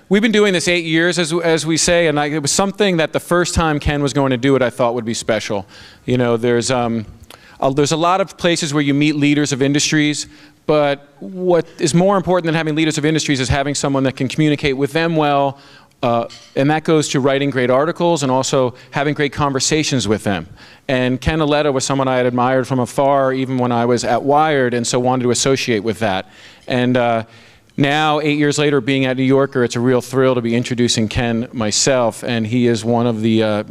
We've been doing this 8 years, as we say, and it was something that the first time Ken was going to do it, I thought would be special. You know, there's a lot of places where you meet leaders of industries, but what is more important than having leaders of industries is having someone that can communicate with them well, and that goes to writing great articles and also having great conversations with them. And Ken Auletta was someone I had admired from afar, even when I was at Wired, and so wanted to associate with that. And now, 8 years later, being at New Yorker, it's a real thrill to be introducing Ken myself, and he is one of the,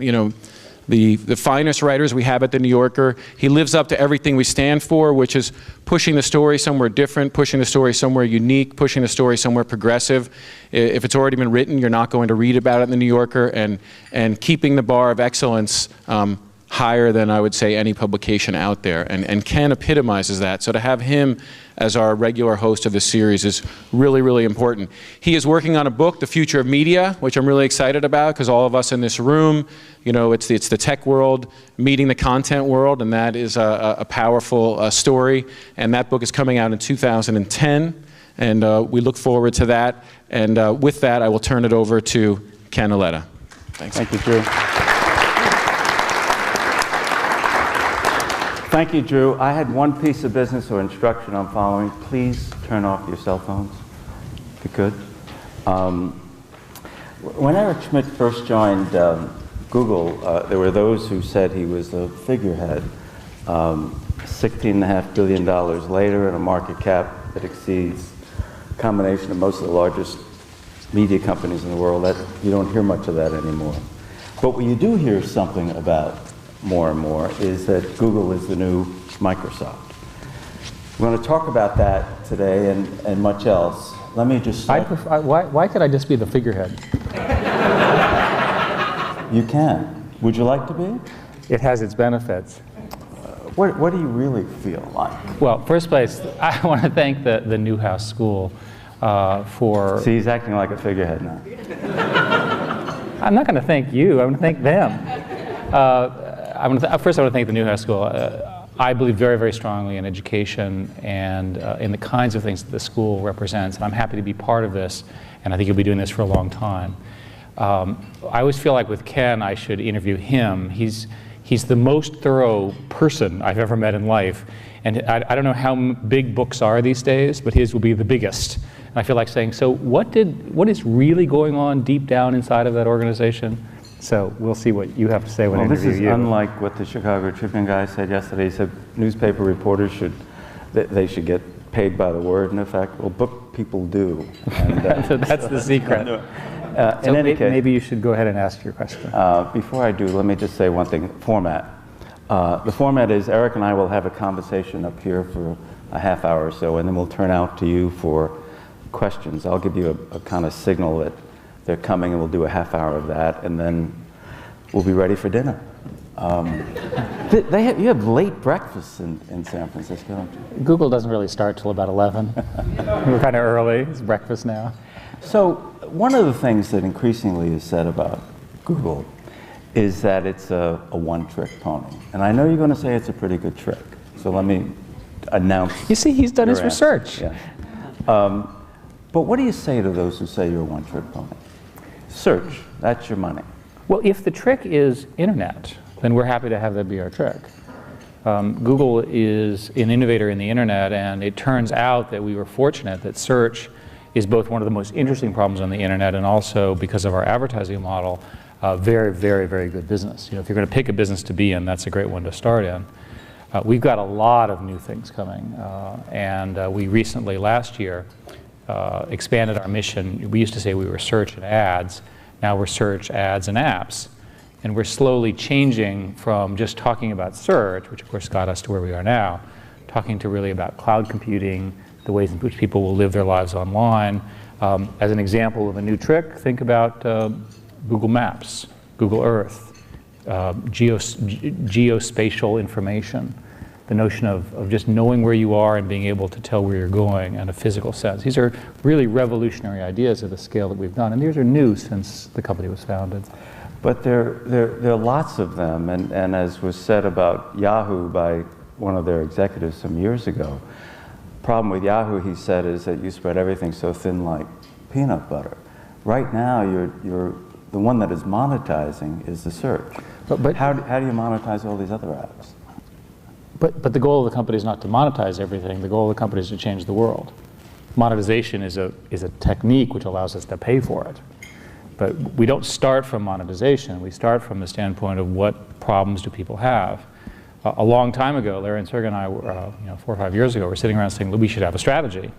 the finest writers we have at the New Yorker. He lives up to everything we stand for, which is pushing the story somewhere different, pushing the story somewhere unique, pushing the story somewhere progressive. If it's already been written, you're not going to read about it in the New Yorker, and keeping the bar of excellence higher than, I would say, any publication out there. And Ken epitomizes that. So to have him as our regular host of this series is really, really important. He is working on a book, The Future of Media, which I'm really excited about, because all of us in this room, you know, it's the tech world meeting the content world, and that is a powerful story. And that book is coming out in 2010, and we look forward to that. And with that, I will turn it over to Ken Auletta. Thanks. Thank you, Drew. Thank you, Drew. I had one piece of business or instruction I'm following. Please turn off your cell phones, if you could. When Eric Schmidt first joined Google, there were those who said he was a figurehead. $16.5 billion later, and a market cap that exceeds a combination of most of the largest media companies in the world. You don't hear much of that anymore. But what you do hear something about more and more is that Google is the new Microsoft. We're going to talk about that today and much else. Let me just start. Why could I just be the figurehead? You can. Would you like to be? It has its benefits. What do you really feel like? Well, first place, I want to thank the Newhouse School for... See, he's acting like a figurehead now. I'm not going to thank you. I'm going to thank them. First, I want to thank the Newhouse School. I believe very, very strongly in education and in the kinds of things that the school represents, and I'm happy to be part of this, and I think you'll be doing this for a long time. I always feel like with Ken, I should interview him. He's the most thorough person I've ever met in life, and I don't know how big books are these days, but his will be the biggest. And I feel like saying, so what is really going on deep down inside of that organization? So we'll see what you have to say when I interview you. This is unlike what the Chicago Tribune guy said yesterday. He said newspaper reporters should get paid by the word. And in fact, well, book people do. And, so that's the secret. In any case, maybe you should go ahead and ask your question. Before I do, let me just say one thing. Format. The format is Eric and I will have a conversation up here for a half hour or so, and then we'll turn out to you for questions. I'll give you a kind of signal that they're coming, and we'll do a half hour of that, and then we'll be ready for dinner. You have late breakfasts in San Francisco, don't you? Google doesn't really start till about 11. We're kind of early. It's breakfast now. So one of the things that increasingly is said about Google is that it's a one-trick pony. And I know you're going to say it's a pretty good trick. So let me announce. You see, he's done his research. Yeah. But what do you say to those who say you're a one-trick pony? Search, that's your money. Well, if the trick is internet, then we're happy to have that be our trick. Google is an innovator in the internet, and it turns out that we were fortunate that search is both one of the most interesting problems on the internet and also, because of our advertising model, very, very, very good business. You know, if you're going to pick a business to be in, that's a great one to start in. We've got a lot of new things coming, and we recently, last year, expanded our mission. We used to say we were search and ads. Now we're search, ads, and apps. And we're slowly changing from just talking about search, which of course got us to where we are now, talking to really about cloud computing, the ways in which people will live their lives online. As an example of a new trick, think about Google Maps, Google Earth, geospatial information. The notion of just knowing where you are and being able to tell where you're going in a physical sense. These are really revolutionary ideas at the scale that we've done, and these are new since the company was founded. But there are lots of them, and as was said about Yahoo by one of their executives some years ago, the problem with Yahoo, he said, is that you spread everything so thin like peanut butter. Right now, the one that is monetizing is the search. But how do you monetize all these other apps? But the goal of the company is not to monetize everything. The goal of the company is to change the world. Monetization is a technique which allows us to pay for it. But we don't start from monetization. We start from the standpoint of what problems do people have. A long time ago, Larry and Sergey and I, 4 or 5 years ago, were sitting around saying, we should have a strategy.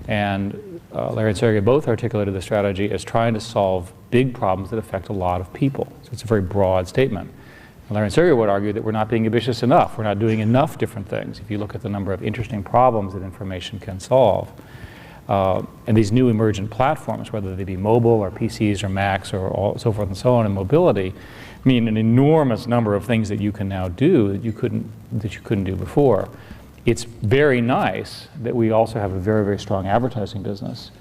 And Larry and Sergey both articulated the strategy as trying to solve big problems that affect a lot of people. So it's a very broad statement. And Larry and Sergey would argue that we're not being ambitious enough. We're not doing enough different things. If you look at the number of interesting problems that information can solve, and these new emergent platforms, whether they be mobile or PCs or Macs or so forth and so on, and mobility, mean an enormous number of things that you can now do that you couldn't do before. It's very nice that we also have a very, very strong advertising business.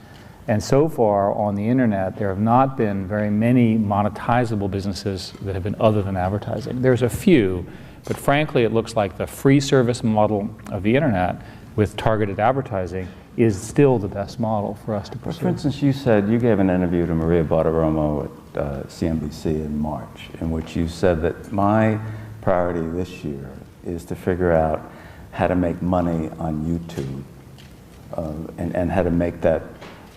And so far on the internet, there have not been very many monetizable businesses that have been other than advertising. There's a few, but frankly, it looks like the free service model of the internet with targeted advertising is still the best model for us to pursue. For instance, you gave an interview to Maria Bartiromo at CNBC in March, in which you said that my priority this year is to figure out how to make money on YouTube and how to make that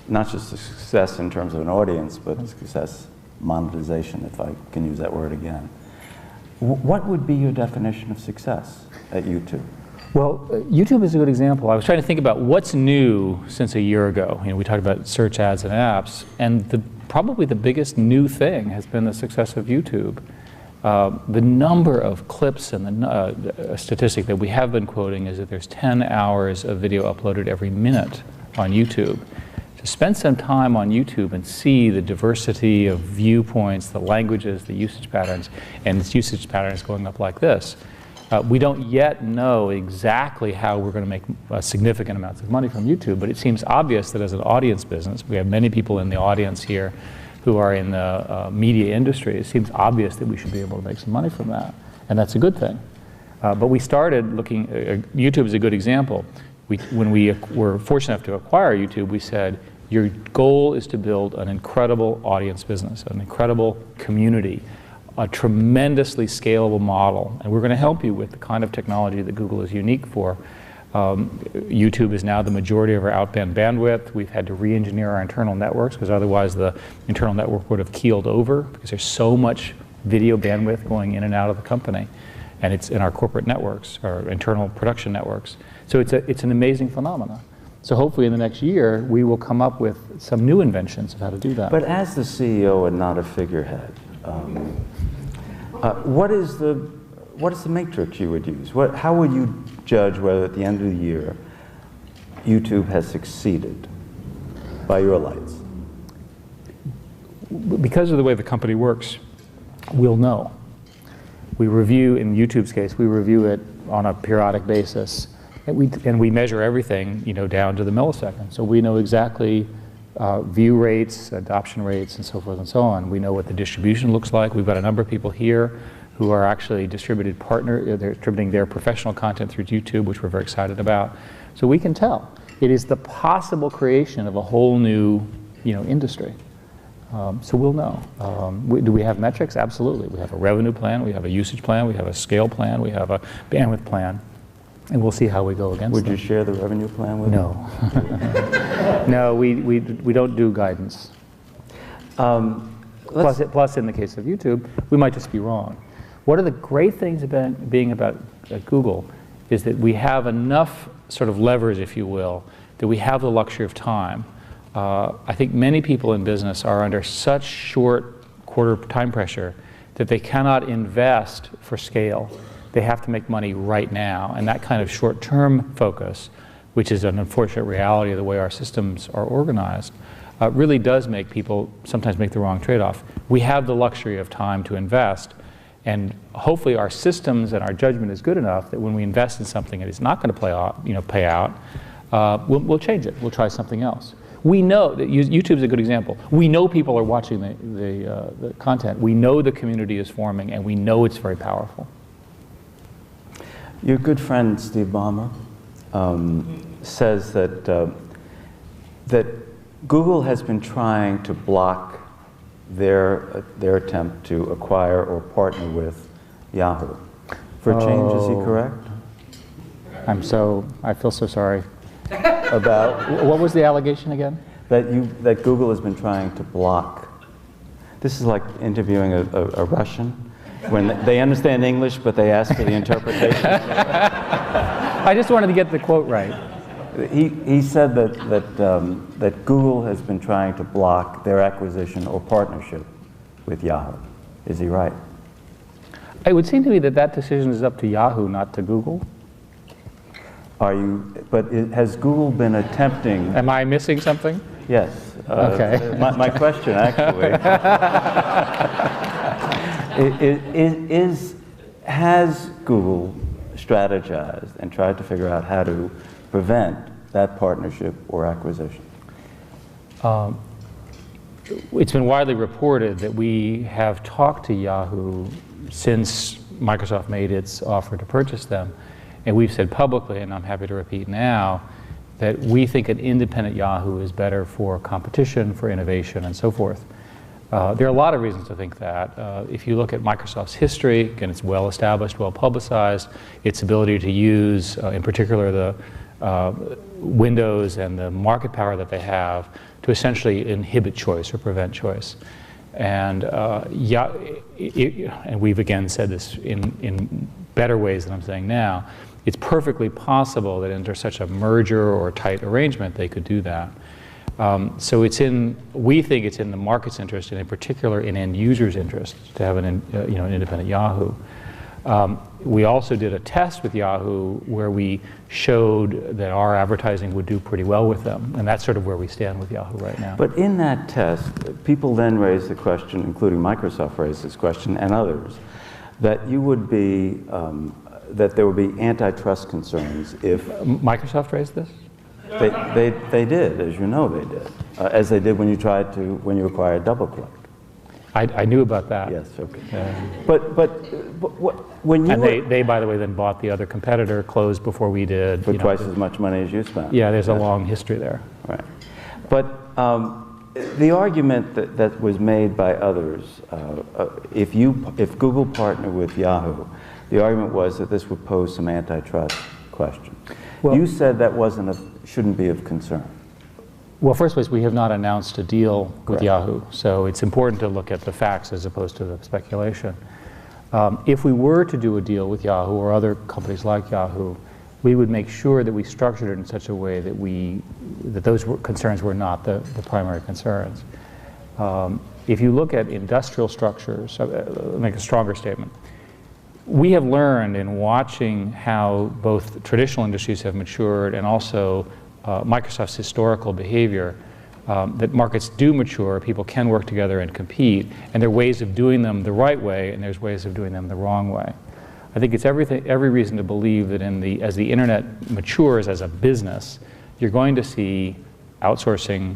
not just a success in terms of an audience, but a success monetization, if I can use that word again. What would be your definition of success at YouTube? Well, YouTube is a good example. I was trying to think about what's new since a year ago. We talked about search ads and apps, and probably the biggest new thing has been the success of YouTube. The number of clips and the statistic that we have been quoting is that there's 10 hours of video uploaded every minute on YouTube. To spend some time on YouTube and see the diversity of viewpoints, the languages, the usage patterns, and this usage pattern is going up like this. We don't yet know exactly how we're going to make significant amounts of money from YouTube, but it seems obvious that as an audience business, we have many people in the audience here who are in the media industry. It seems obvious that we should be able to make some money from that, and that's a good thing. But we started looking, YouTube is a good example. When we were fortunate enough to acquire YouTube, we said, your goal is to build an incredible audience business, an incredible community, a tremendously scalable model, and we're going to help you with the kind of technology that Google is unique for. YouTube is now the majority of our outbound bandwidth. We've had to re-engineer our internal networks because otherwise the internal network would have keeled over because there's so much video bandwidth going in and out of the company, and it's in our corporate networks, our internal production networks. So it's an amazing phenomenon. So hopefully in the next year we will come up with some new inventions of how to do that. But as the CEO and not a figurehead, what is the matrix you would use? How would you judge whether at the end of the year YouTube has succeeded by your lights? Because of the way the company works, we'll know. We review, in YouTube's case, we review it on a periodic basis, and we measure everything, down to the millisecond. So we know exactly view rates, adoption rates, and so forth and so on. We know what the distribution looks like. We've got a number of people here who are actually they're distributing their professional content through YouTube, which we're very excited about. So we can tell. It is the possible creation of a whole new, industry. So we'll know. Do we have metrics? Absolutely. We have a revenue plan, we have a usage plan, we have a scale plan, we have a bandwidth plan, and we'll see how we go against Would them. you share the revenue plan with No. No, we don't do guidance. Plus, in the case of YouTube, we might just be wrong. One of the great things about being at Google is that we have enough sort of levers, if you will, that we have the luxury of time. I think many people in business are under such short quarter time pressure that they cannot invest for scale. They have to make money right now, and that kind of short-term focus, which is an unfortunate reality of the way our systems are organized, really does make people sometimes make the wrong trade-off. We have the luxury of time to invest, and hopefully our systems and our judgment is good enough that when we invest in something that is not going to pay out, we'll change it. We'll try something else. We know that YouTube's a good example. We know people are watching the content. We know the community is forming, and we know it's very powerful. Your good friend Steve Ballmer says that Google has been trying to block their attempt to acquire or partner with Yahoo. For a change, is he correct? I feel so sorry. About What was the allegation again? that Google has been trying to block. This is like interviewing a Russian when they understand English, but they ask for the interpretation. I just wanted to get the quote right. He said that Google has been trying to block their acquisition or partnership with Yahoo. Is he right? It would seem to me that decision is up to Yahoo, not to Google. Has Google been attempting? Am I missing something? Yes. Okay. My question actually has Google strategized and tried to figure out how to prevent that partnership or acquisition? It's been widely reported that we have talked to Yahoo since Microsoft made its offer to purchase them, and we've said publicly, and I'm happy to repeat now, that we think an independent Yahoo is better for competition, for innovation, and so forth. There are a lot of reasons to think that. If you look at Microsoft's history, again, it's well established, well publicized, its ability to use, in particular, the Windows and the market power that they have to essentially inhibit choice or prevent choice. And, and we've again said this in better ways than I'm saying now, it's perfectly possible that under such a merger or tight arrangement they could do that. So we think it's in the market's interest, and in particular in end users' interest, to have an independent Yahoo. We also did a test with Yahoo where we showed that our advertising would do pretty well with them, and that's sort of where we stand with Yahoo right now. But in that test, people then raised the question, including Microsoft raised this question, and others, that you would be, that there would be antitrust concerns if... Microsoft raised this? They did, as you know they did, as they did when you acquired DoubleClick. I knew about that. Yes, okay. But when you... And they, by the way, then bought the other competitor, closed before we did. For twice as much money as you spent. Yeah, there's a long history there. Right. But the argument that was made by others, if Google partnered with Yahoo, the argument was that this would pose some antitrust questions. Well, you said that shouldn't be of concern. Well, first place, we have not announced a deal with Yahoo, so it's important to look at the facts as opposed to the speculation. If we were to do a deal with Yahoo or other companies like Yahoo, we would make sure that we structured it in such a way that those concerns were not the primary concerns. If you look at industrial structures, let me make a stronger statement. We have learned in watching how both traditional industries have matured and also Microsoft's historical behavior, that markets do mature, people can work together and compete, and there are ways of doing them the right way, and there's ways of doing them the wrong way. I think it's every reason to believe that as the internet matures as a business, you're going to see outsourcing,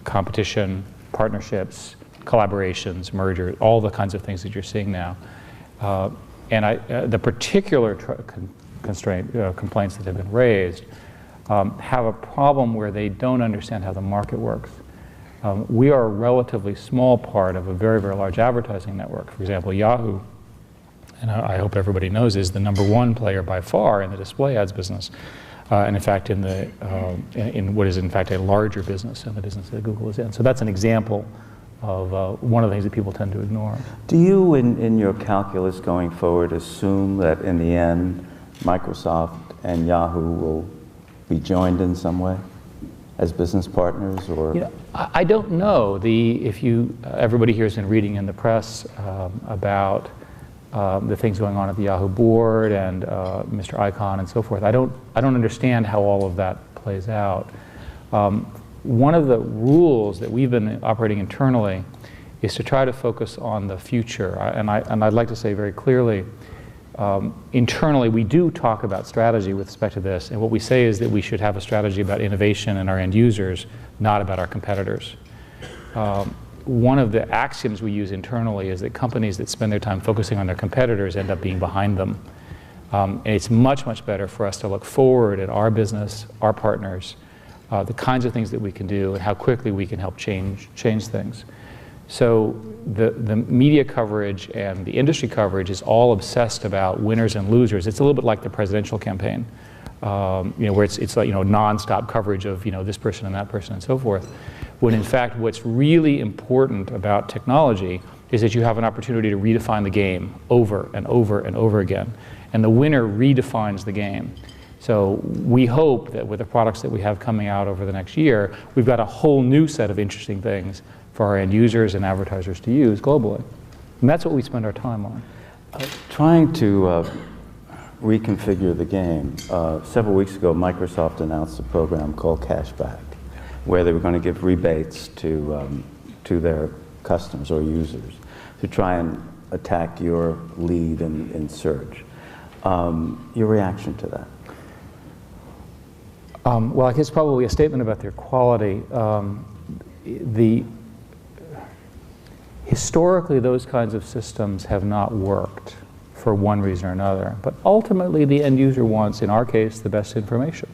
competition, partnerships, collaborations, mergers, all the kinds of things that you're seeing now. And the particular complaints that have been raised have a problem where they don't understand how the market works. We are a relatively small part of a very, very large advertising network. For example, Yahoo, and I hope everybody knows, is the #1 player by far in the display ads business, and in fact in what is in fact a larger business than the business that Google is in. So that's an example of one of the things that people tend to ignore. Do you, in your calculus going forward, assume that in the end Microsoft and Yahoo will be joined in some way as business partners, or? I don't know. Everybody here has been reading in the press about the things going on at the Yahoo board and Mr. Icahn and so forth. I don't understand how all of that plays out. One of the rules that we've been operating internally is to try to focus on the future. And I'd like to say very clearly, internally we do talk about strategy with respect to this, and what we say is that we should have a strategy about innovation and our end users, not about our competitors. One of the axioms we use internally is that companies that spend their time focusing on their competitors end up being behind them. And it's much, much better for us to look forward at our business, our partners, the kinds of things that we can do, and how quickly we can help change things. So the media coverage and the industry coverage is all obsessed about winners and losers. It's a little bit like the presidential campaign, where it's like, nonstop coverage of, this person and that person and so forth. When in fact, what's really important about technology is that you have an opportunity to redefine the game over and over and over again. And the winner redefines the game. So we hope that with the products that we have coming out over the next year, we've got a whole new set of interesting things for our end users and advertisers to use globally. And that's what we spend our time on. Trying to reconfigure the game. Several weeks ago, Microsoft announced a program called Cashback, where they were going to give rebates to their customers or users to try and attack your lead in search. Your reaction to that? Well, I guess probably a statement about their quality. Historically, those kinds of systems have not worked for one reason or another. But ultimately, the end user wants, in our case, the best information.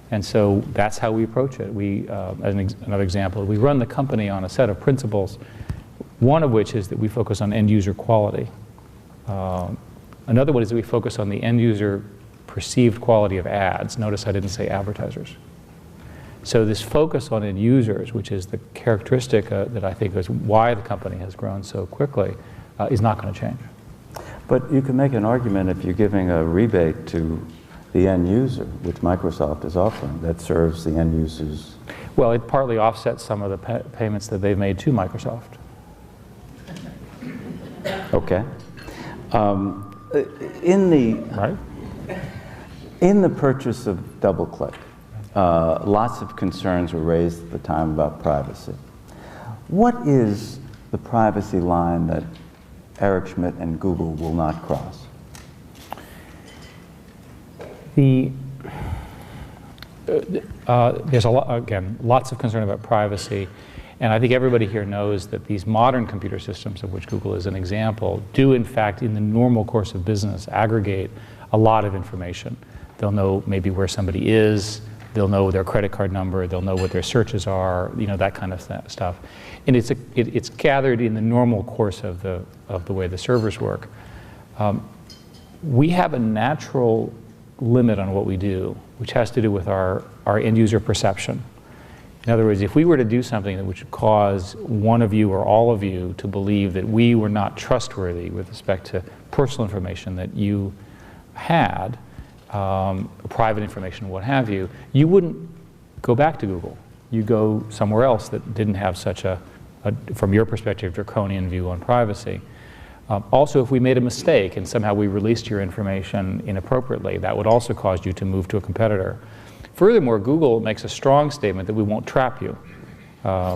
And so that's how we approach it. We, as another example, we run the company on a set of principles, one of which is that we focus on end user quality. Another one is that we focus on the end user perceived quality of ads. Notice I didn't say advertisers. So this focus on end users, which is the characteristic that I think is why the company has grown so quickly, is not going to change. But you can make an argument if you're giving a rebate to the end user, which Microsoft is offering, that serves the end users. Well, it partly offsets some of the payments that they've made to Microsoft. Okay. In the purchase of DoubleClick, lots of concerns were raised at the time about privacy. What is the privacy line that Eric Schmidt and Google will not cross? There's lots of concern about privacy, and I think everybody here knows that these modern computer systems, of which Google is an example, do in fact, in the normal course of business, aggregate a lot of information. They'll know maybe where somebody is, they'll know their credit card number, they'll know what their searches are, that kind of stuff. And it's gathered in the normal course of the way the servers work. We have a natural limit on what we do, which has to do with our end user perception. In other words, if we were to do something that would cause one of you or all of you to believe that we were not trustworthy with respect to personal information that you had, private information, what have you, you wouldn't go back to Google. You go somewhere else that didn't have such a, from your perspective, draconian view on privacy. Also, if we made a mistake and somehow we released your information inappropriately, that would also cause you to move to a competitor. Furthermore, Google makes a strong statement that we won't trap you.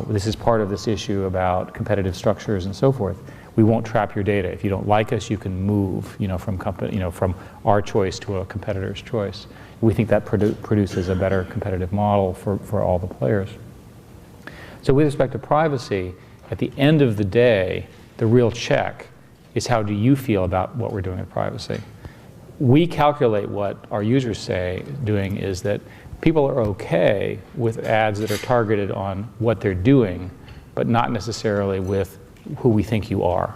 This is part of this issue about competitive structures and so forth. We won't trap your data. If you don't like us, you can move, from our choice to a competitor's choice. We think that produces a better competitive model for all the players. So with respect to privacy, at the end of the day, the real check is how do you feel about what we're doing with privacy. We calculate what our users say doing is that people are okay with ads that are targeted on what they're doing, but not necessarily with who we think you are.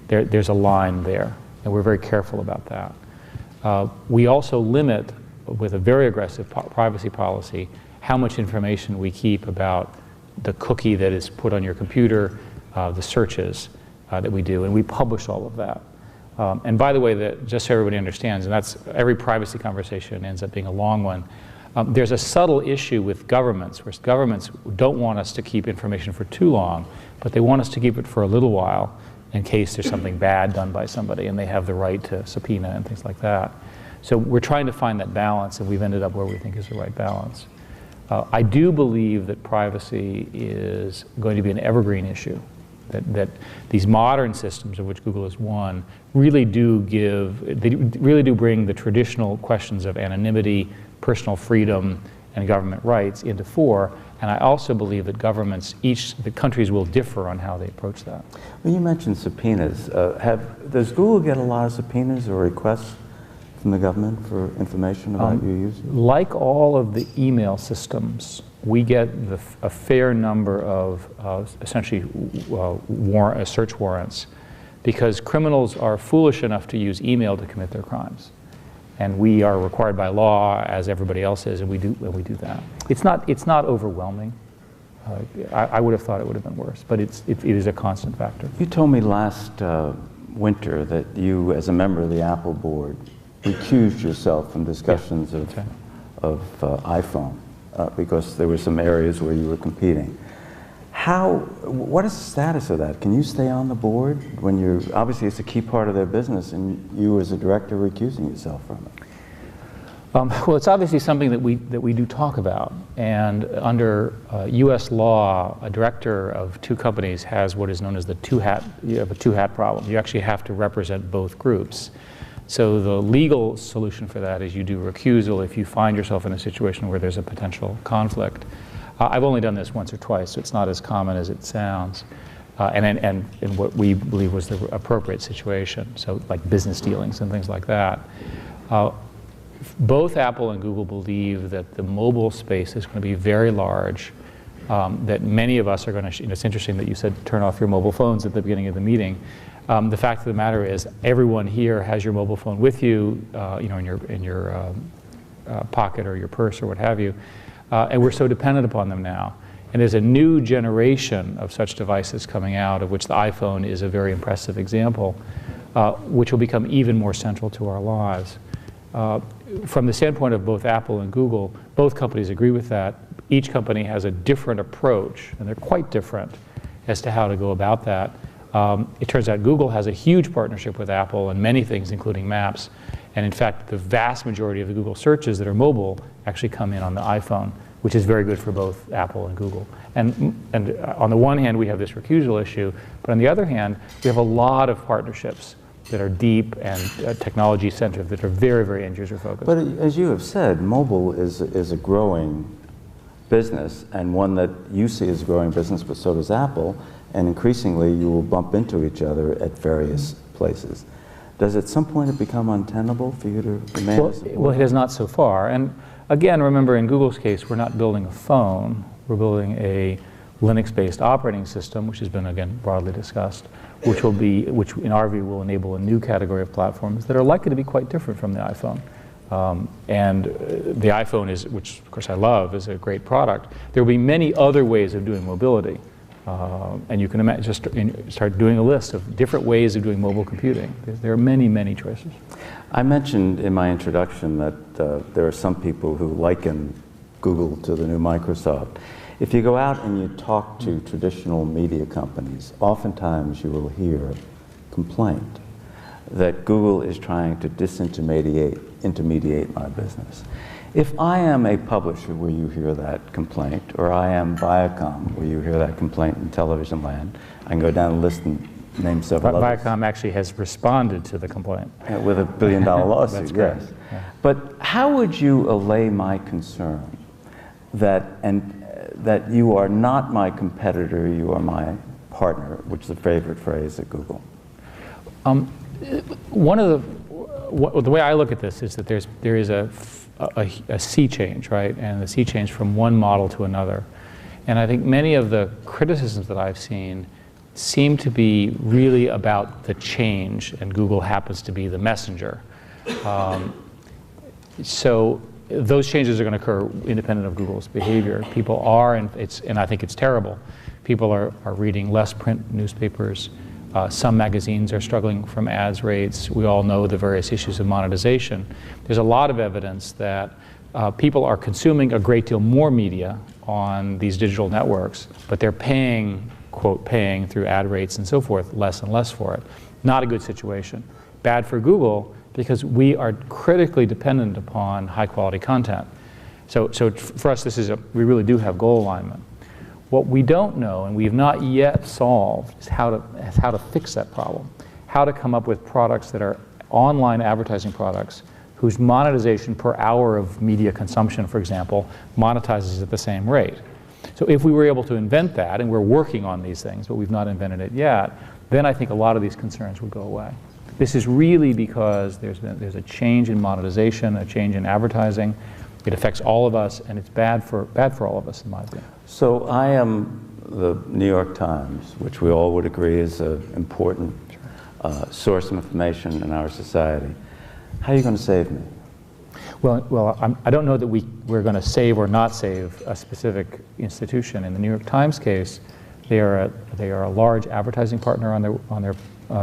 There's a line there, and we're very careful about that. We also limit, with a very aggressive privacy policy, how much information we keep about the cookie that is put on your computer, the searches that we do, and we publish all of that. And by the way, just so everybody understands, and that's every privacy conversation ends up being a long one, there's a subtle issue with governments, where governments don't want us to keep information for too long, but they want us to keep it for a little while in case there's something bad done by somebody and they have the right to subpoena and things like that. So we're trying to find that balance, and we've ended up where we think is the right balance. I do believe that privacy is going to be an evergreen issue, that these modern systems, of which Google is one, really do bring the traditional questions of anonymity, personal freedom, and government rights into fore. And I also believe that governments, the countries will differ on how they approach that. Well, you mentioned subpoenas. Does Google get a lot of subpoenas or requests from the government for information about your users? Like all of the email systems, we get a fair number of essentially search warrants because criminals are foolish enough to use email to commit their crimes. And we are required by law, as everybody else is, and we do that. It's not overwhelming. I would have thought it would have been worse, but it is a constant factor. You told me last winter that you, as a member of the Apple board, recused yourself from discussions of iPhone because there were some areas where you were competing. What is the status of that? Can you stay on the board when you're, obviously it's a key part of their business, and you as a director recusing yourself from it? Well, it's obviously something that we do talk about, and under U.S. law, a director of two companies has what is known as the you have a two-hat problem. You actually have to represent both groups. So the legal solution for that is you do recusal if you find yourself in a situation where there's a potential conflict. I've only done this once or twice, so it's not as common as it sounds. And in what we believe was the appropriate situation, so like business dealings and things like that. Both Apple and Google believe that the mobile space is going to be very large, that many of us are going to, it's interesting that you said turn off your mobile phones at the beginning of the meeting. The fact of the matter is everyone here has your mobile phone with you, in your pocket or your purse or what have you, and we're so dependent upon them now. And there's a new generation of such devices coming out, of which the iPhone is a very impressive example, which will become even more central to our lives. From the standpoint of both Apple and Google, both companies agree with that. Each company has a different approach, and they're quite different as to how to go about that. It turns out Google has a huge partnership with Apple on many things, including Maps. And in fact, the vast majority of the Google searches that are mobile actually come in on the iPhone, which is very good for both Apple and Google. And on the one hand, we have this recusal issue, but on the other hand, we have a lot of partnerships that are deep and technology-centered that are very, very end-user focused. But as you have said, mobile is a growing business, and one that you see as a growing business, but so does Apple, and increasingly you will bump into each other at various places. Does at some point it become untenable for you to remain as a board? Well, it has not so far. And again, remember, in Google's case, we're not building a phone. We're building a Linux-based operating system, which has been, again, broadly discussed, which in our view will enable a new category of platforms that are likely to be quite different from the iPhone. And the iPhone is, which of course I love, is a great product. There will be many other ways of doing mobility. And you can imagine, just start doing a list of different ways of doing mobile computing. There are many, many choices. I mentioned in my introduction that there are some people who liken Google to the new Microsoft. If you go out and you talk to traditional media companies, oftentimes you will hear complaint that Google is trying to disintermediate my business. If I am a publisher where you hear that complaint, or I am Viacom where you hear that complaint in television land, I can go down the list and name several others. Viacom actually has responded to the complaint. With $1 billion lawsuit, That's yes. correct. Yeah. But how would you allay my concern that you are not my competitor, you are my partner, which is a favorite phrase at Google? The way I look at this is that there is a sea change, right? And the sea change from one model to another. And I think many of the criticisms that I've seen seem to be really about the change, and Google happens to be the messenger. So those changes are going to occur independent of Google's behavior. People are, and I think it's terrible, people are reading less print newspapers. Some magazines are struggling from ads rates. We all know the various issues of monetization. There's a lot of evidence that people are consuming a great deal more media on these digital networks, but they're paying, quote, paying through ad rates and so forth, less and less for it. Not a good situation. Bad for Google because we are critically dependent upon high quality content. So for us, we really do have goal alignment. What we don't know, and we've not yet solved, is how to fix that problem. How to come up with products that are online advertising products whose monetization per hour of media consumption, for example, monetizes at the same rate. So if we were able to invent that, and we're working on these things, but we've not invented it yet, then I think a lot of these concerns would go away. This is really because there's a change in monetization, a change in advertising, It affects all of us, and it's bad for all of us, in my view. So I am the New York Times, which we all would agree is an important source of information in our society. How are you going to save me? Well, I don't know that we're going to save or not save a specific institution. In the New York Times case, they are a large advertising partner on their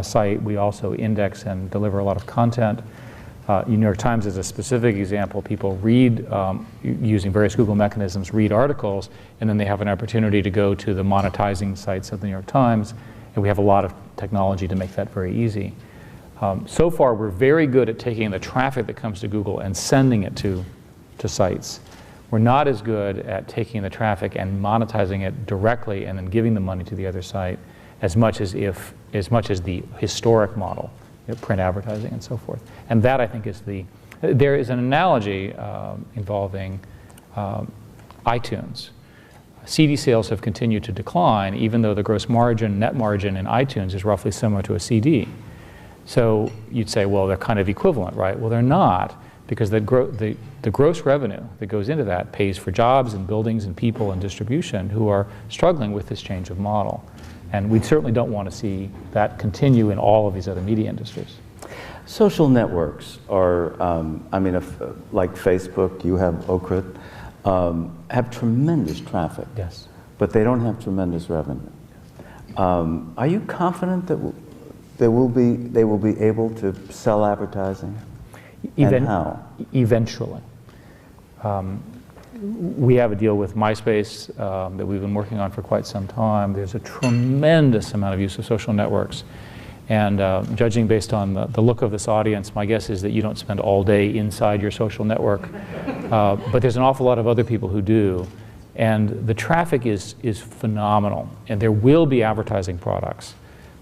site. We also index and deliver a lot of content. New York Times is a specific example. People read, using various Google mechanisms, read articles, and then they have an opportunity to go to the monetizing sites of the New York Times, and we have a lot of technology to make that very easy. So far, we're very good at taking the traffic that comes to Google and sending it to sites. We're not as good at taking the traffic and monetizing it directly and then giving the money to the other site as much as the historic model, print advertising and so forth. And that, I think, there is an analogy involving iTunes. CD sales have continued to decline, even though the gross margin, net margin in iTunes is roughly similar to a CD. So you'd say, well, they're kind of equivalent, right? Well, they're not, because the gross revenue that goes into that pays for jobs and buildings and people and distribution who are struggling with this change of model. And we certainly don't want to see that continue in all of these other media industries. Social networks are, like Facebook, you have Okrit, have tremendous traffic. Yes. But they don't have tremendous revenue. Are you confident that they will be able to sell advertising? And how? Eventually. We have a deal with MySpace that we've been working on for quite some time. There's a tremendous amount of use of social networks. And judging based on the look of this audience, my guess is that you don't spend all day inside your social network. But there's an awful lot of other people who do. And the traffic is phenomenal. And there will be advertising products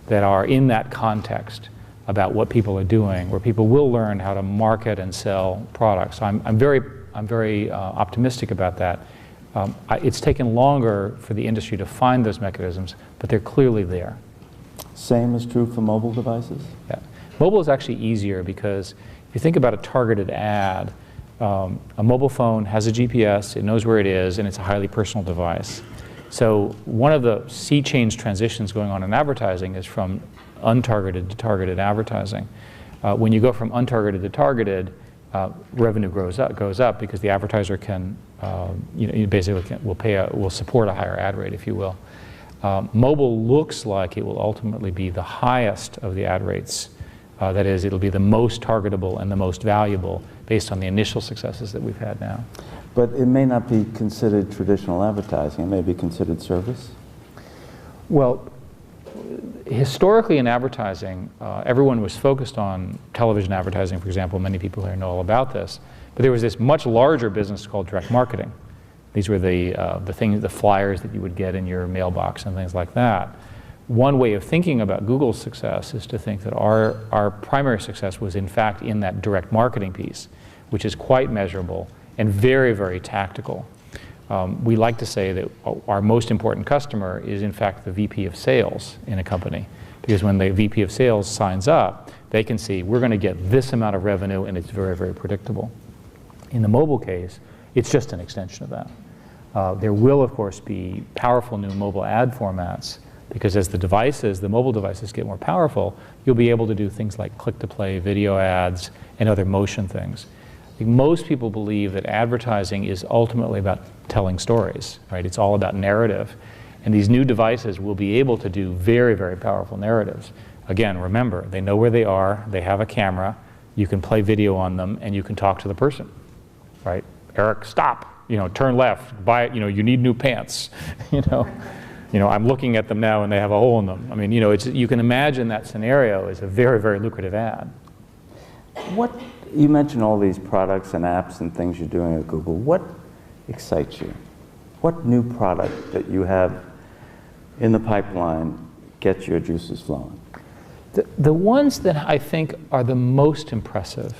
that are in that context about what people are doing, where people will learn how to market and sell products. I'm very optimistic about that. It's taken longer for the industry to find those mechanisms, but they're clearly there. Same is true for mobile devices? Yeah. Mobile is actually easier because if you think about a targeted ad, a mobile phone has a GPS, it knows where it is, and it's a highly personal device. So one of the sea change transitions going on in advertising is from untargeted to targeted advertising. When you go from untargeted to targeted, revenue goes up because the advertiser can, will support a higher ad rate, if you will. Mobile looks like it will ultimately be the highest of the ad rates. That is, it'll be the most targetable and the most valuable based on the initial successes that we've had now. But it may not be considered traditional advertising. It may be considered service? Well, historically in advertising, everyone was focused on television advertising, for example. Many people here know all about this. But there was this much larger business called direct marketing. These were the flyers that you would get in your mailbox and things like that. One way of thinking about Google's success is to think that our primary success was in fact in that direct marketing piece, which is quite measurable and very, very tactical. We like to say that our most important customer is in fact the VP of sales in a company, because when the VP of sales signs up, they can see we're going to get this amount of revenue and it's very, very predictable. In the mobile case, it's just an extension of that. There will, of course, be powerful new mobile ad formats, because as the mobile devices get more powerful, you'll be able to do things like click-to-play video ads and other motion things. I think most people believe that advertising is ultimately about telling stories, right? It's all about narrative. And these new devices will be able to do very, very powerful narratives. Again, remember, they know where they are, they have a camera, you can play video on them, and you can talk to the person, right? Eric, stop, turn left, you need new pants, I'm looking at them now and they have a hole in them. I mean, you can imagine that scenario as a very, very lucrative ad. You mentioned all these products and apps and things you're doing at Google. What excites you? What new product that you have in the pipeline gets your juices flowing? The ones that I think are the most impressive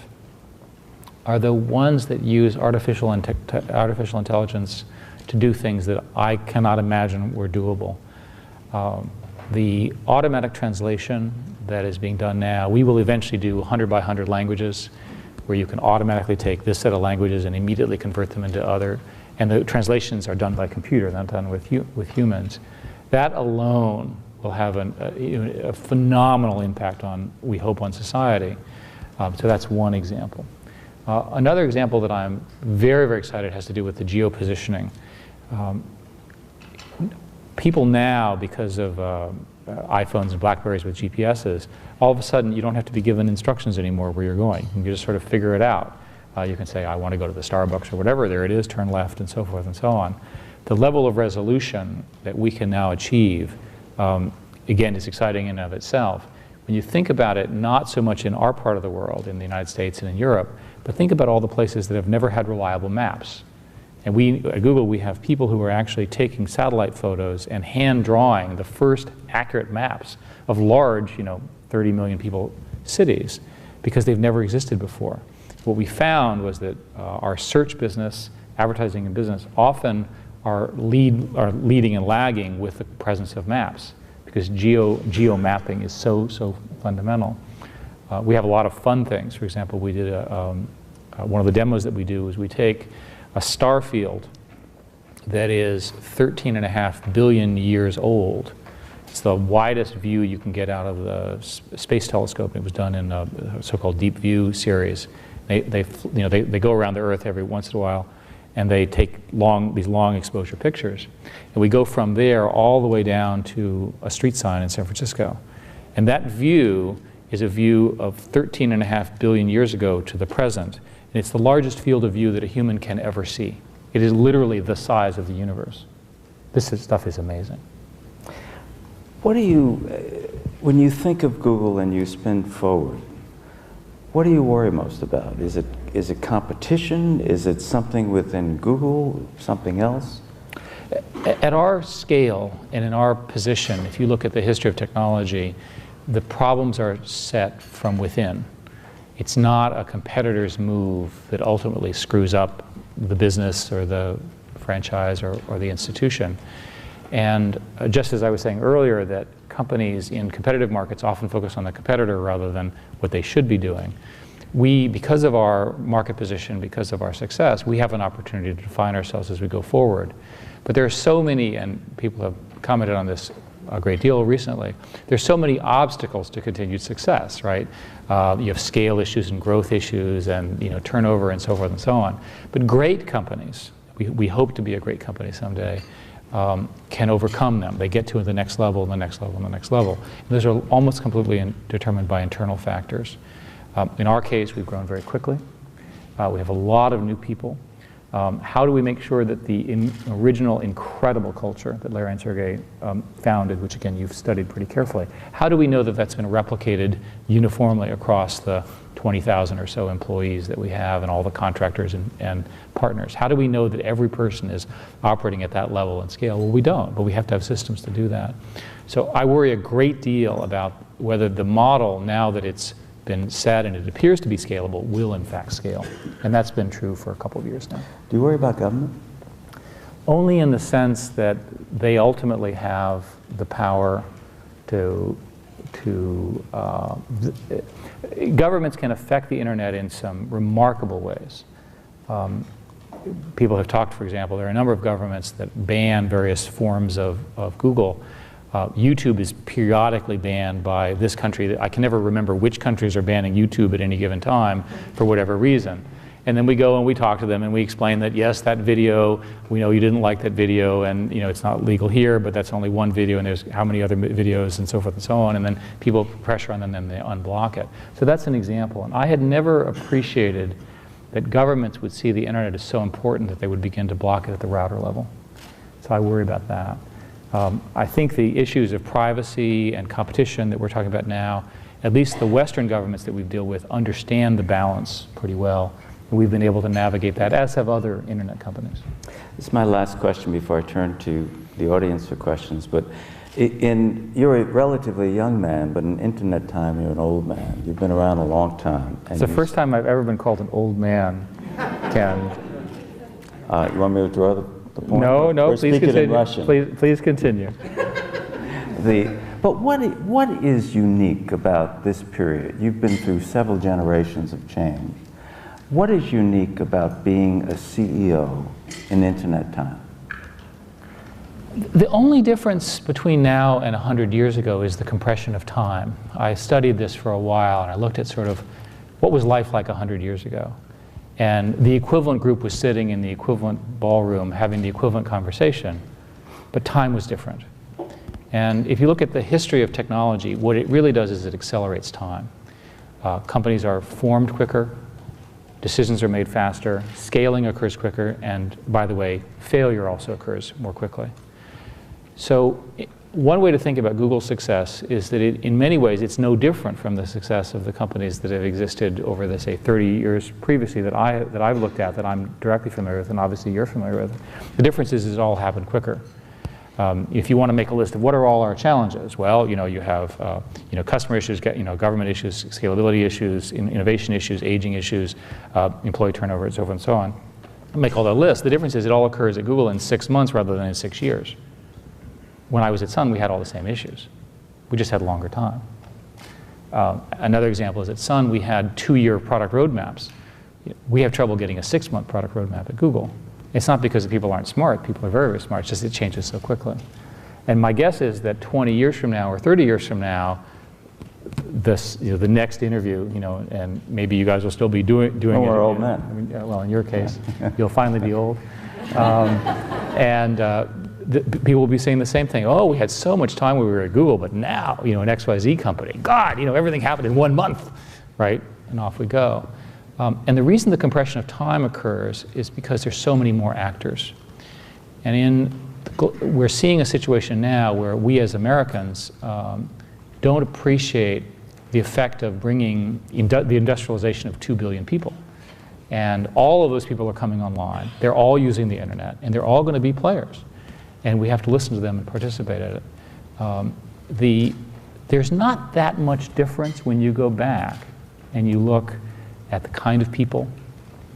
are the ones that use artificial intelligence to do things that I cannot imagine were doable. The automatic translation that is being done now, we will eventually do 100 by 100 languages. where you can automatically take this set of languages and immediately convert them into other, and the translations are done by computer, not done with humans. That alone will have a phenomenal impact on, we hope, on society. So that's one example. Another example that I'm very, very excited has to do with the geopositioning. People now, because of iPhones and Blackberries with GPSs, all of a sudden you don't have to be given instructions anymore where you're going. You can just sort of figure it out. You can say, I want to go to the Starbucks or whatever, there it is, turn left, and so forth and so on. The level of resolution that we can now achieve, again, is exciting in and of itself. When you think about it, not so much in our part of the world, in the United States and in Europe, but think about all the places that have never had reliable maps. And we, at Google, we have people who are actually taking satellite photos and hand drawing the first accurate maps of large, 30 million people cities, because they've never existed before. What we found was that our search business, advertising and business, often are leading and lagging with the presence of maps, because geo mapping is so fundamental. We have a lot of fun things. For example, we did one of the demos that we do is we take a star field that is 13.5 billion years old. It's the widest view you can get out of the space telescope. It was done in a so-called Deep View series. They go around the Earth every once in a while, and they take these long exposure pictures. And we go from there all the way down to a street sign in San Francisco. And that view is a view of 13.5 billion years ago to the present. And it's the largest field of view that a human can ever see. It is literally the size of the universe. This stuff is amazing. What do you, when you think of Google and you spin forward, what do you worry most about? Is it competition? Is it something within Google, something else? At our scale and in our position, if you look at the history of technology, the problems are set from within. It's not a competitor's move that ultimately screws up the business or the franchise or the institution. And just as I was saying earlier, that companies in competitive markets often focus on the competitor rather than what they should be doing. We, because of our market position, because of our success, we have an opportunity to define ourselves as we go forward. But there are so many, and people have commented on this a great deal recently, there's so many obstacles to continued success, right? You have scale issues and growth issues and turnover and so forth and so on. But great companies, we hope to be a great company someday, can overcome them. They get to the next level, and the next level, and the next level. And those are almost completely determined by internal factors. In our case, we've grown very quickly. We have a lot of new people. How do we make sure that the original incredible culture that Larry and Sergey founded, which again you've studied pretty carefully, how do we know that that's been replicated uniformly across the 20,000 or so employees that we have and all the contractors and partners? How do we know that every person is operating at that level and scale? Well, we don't, but we have to have systems to do that. So I worry a great deal about whether the model, now that it's been set and it appears to be scalable, will in fact scale. And that's been true for a couple of years now. Do you worry about government? Only in the sense that they ultimately have the power to governments can affect the internet in some remarkable ways. People have talked, for example, there are a number of governments that ban various forms of Google. YouTube is periodically banned by this country. I can never remember which countries are banning YouTube at any given time for whatever reason. And then we go and we talk to them and we explain that, yes, that video, we know you didn't like that video, and it's not legal here, but that's only one video, and there's how many other videos and so forth and so on, and then people pressure on them and they unblock it. So that's an example. And I had never appreciated that governments would see the internet as so important that they would begin to block it at the router level. So I worry about that. I think the issues of privacy and competition that we're talking about now, at least the Western governments that we deal with understand the balance pretty well. And we've been able to navigate that, as have other internet companies. This is my last question before I turn to the audience for questions. But you're a relatively young man, but in internet time, you're an old man. You've been around a long time. It's the first time I've ever been called an old man, Ken. You want me to draw the point? No, or please continue. In Russian? Please continue. But what is unique about this period? You've been through several generations of change. What is unique about being a CEO in internet time? The only difference between now and 100 years ago is the compression of time. I studied this for a while, and I looked at sort of what was life like 100 years ago. And the equivalent group was sitting in the equivalent ballroom having the equivalent conversation, but time was different. And if you look at the history of technology, what it really does is it accelerates time. Companies are formed quicker, decisions are made faster, scaling occurs quicker, and by the way, failure also occurs more quickly. So one way to think about Google's success is that in many ways it's no different from the success of the companies that have existed over the, say, 30 years previously that I've looked at, that I'm directly familiar with, and obviously you're familiar with. The difference is it all happened quicker. If you want to make a list of what are all our challenges, well, you have customer issues, government issues, scalability issues, innovation issues, aging issues, employee turnover, and so forth and so on. Make all that list. The difference is it all occurs at Google in 6 months rather than in 6 years. When I was at Sun, we had all the same issues. We just had longer time. Another example is at Sun, we had 2-year product roadmaps. We have trouble getting a 6-month product roadmap at Google. It's not because the people aren't smart. People are very, very smart. It's just it changes so quickly. And my guess is that 20 years from now or 30 years from now, the next interview, and maybe you guys will still be doing it. We're old men. I mean, well, in your case, you'll finally be old. People will be saying the same thing. Oh, we had so much time when we were at Google, but now, an XYZ company, God, everything happened in 1 month, right? And off we go. And the reason the compression of time occurs is because there's so many more actors. And we're seeing a situation now where we as Americans don't appreciate the effect of bringing the industrialization of 2 billion people. And all of those people are coming online. They're all using the internet, and they're all going to be players. And we have to listen to them and participate in it. There's not that much difference when you go back and you look at the kind of people.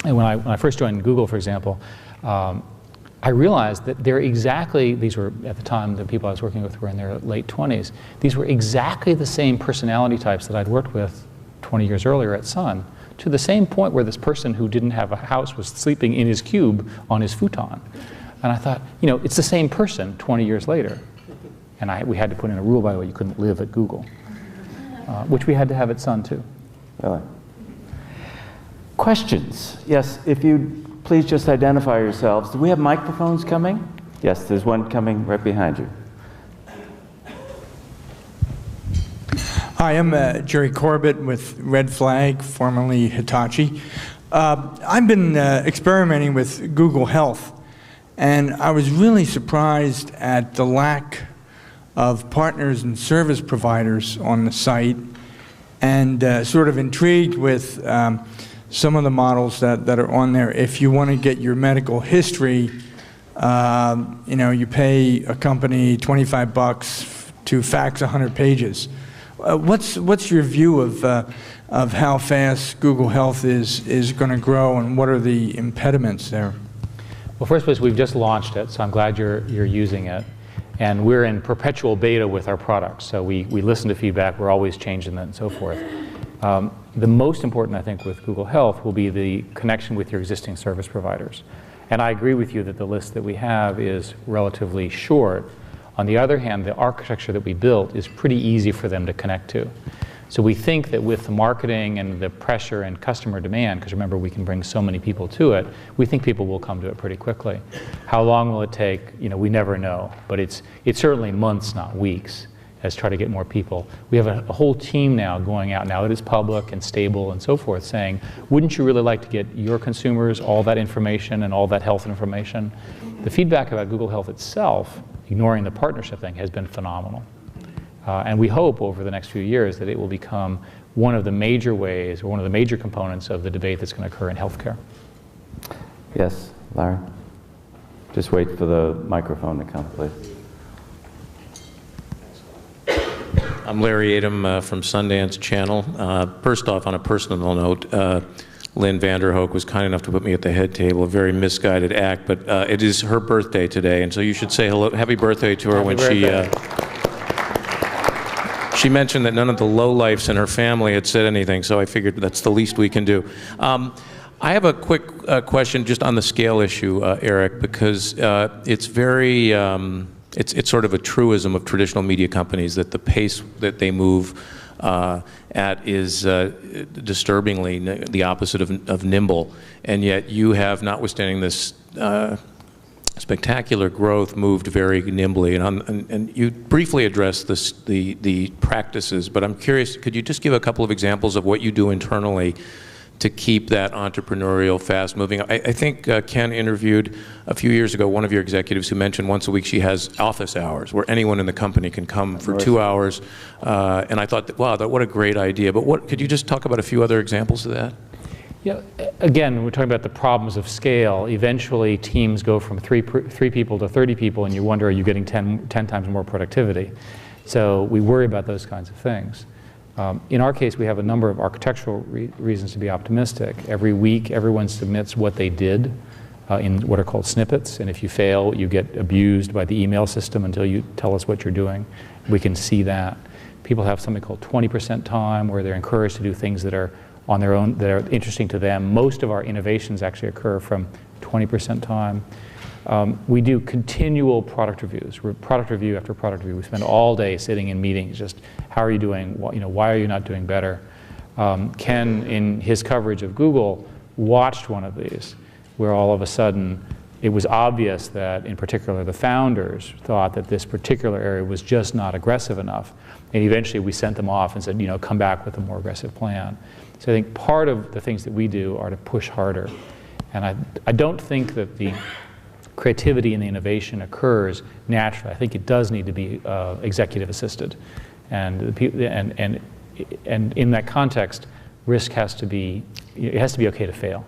And when I first joined Google, for example, I realized that these were, at the time, the people I was working with were in their late 20s. These were exactly the same personality types that I'd worked with 20 years earlier at Sun, to the same point where this person who didn't have a house was sleeping in his cube on his futon. And I thought, it's the same person 20 years later. And we had to put in a rule, by the way, you couldn't live at Google, which we had to have at Sun, too. Really? Questions? Yes, if you'd please just identify yourselves. Do we have microphones coming? Yes, there's one coming right behind you. Hi, I'm Jerry Corbett with Red Flag, formerly Hitachi. I've been experimenting with Google Health, and I was really surprised at the lack of partners and service providers on the site, and sort of intrigued with some of the models that are on there. If you want to get your medical history, you pay a company $25 to fax 100 pages. What's your view of how fast Google Health is going to grow, and what are the impediments there? Well, first place, we've just launched it, so I'm glad you're using it. And we're in perpetual beta with our products, so we listen to feedback, we're always changing that and so forth. The most important, I think, with Google Health will be the connection with your existing service providers. And I agree with you that the list that we have is relatively short. On the other hand, the architecture that we built is pretty easy for them to connect to. So we think that with the marketing and the pressure and customer demand, because remember we can bring so many people to it, we think people will come to it pretty quickly. How long will it take? We never know, but it's certainly months, not weeks, as try to get more people. We have a whole team now going out, now that it's public and stable and so forth, saying, wouldn't you really like to get your consumers all that information and all that health information? The feedback about Google Health itself, ignoring the partnership thing, has been phenomenal. And we hope over the next few years that it will become one of the major ways, or one of the major components of the debate that's going to occur in healthcare. Yes, Larry? Just wait for the microphone to come, please. I'm Larry Adam from Sundance Channel. First off, on a personal note, Lynn Vanderhoek was kind enough to put me at the head table, a very misguided act, but it is her birthday today, and so you should say hello, happy birthday to her when she mentioned that none of the lowlifes in her family had said anything, so I figured that's the least we can do. I have a quick question just on the scale issue, Eric, because it's very, it's sort of a truism of traditional media companies that the pace that they move at is disturbingly the opposite of nimble, and yet you have, notwithstanding this spectacular growth, moved very nimbly. And you briefly addressed this, the practices, but I'm curious, could you just give a couple of examples of what you do internally to keep that entrepreneurial, fast-moving? I think Ken interviewed a few years ago one of your executives who mentioned once a week she has office hours where anyone in the company can come for 2 hours. And I thought, wow, what a great idea. But could you just talk about a few other examples of that? Yeah, again, we're talking about the problems of scale. Eventually, teams go from three people to 30 people, and you wonder, are you getting 10 times more productivity? So we worry about those kinds of things. In our case, we have a number of architectural reasons to be optimistic. Every week, everyone submits what they did in what are called snippets, and if you fail, you get abused by the email system until you tell us what you're doing. We can see that. People have something called 20% time, where they're encouraged to do things that are on their own, that are interesting to them. Most of our innovations actually occur from 20% time. We do continual product reviews, product review after product review. We spend all day sitting in meetings, just how are you doing? Why are you not doing better? Ken, in his coverage of Google, watched one of these, where all of a sudden it was obvious that, in particular, the founders thought that this particular area was just not aggressive enough. And eventually we sent them off and said, come back with a more aggressive plan. So I think part of the things that we do are to push harder. And I don't think that the creativity and the innovation occurs naturally. I think it does need to be executive assisted. And in that context, risk has to be, it has to be okay to fail.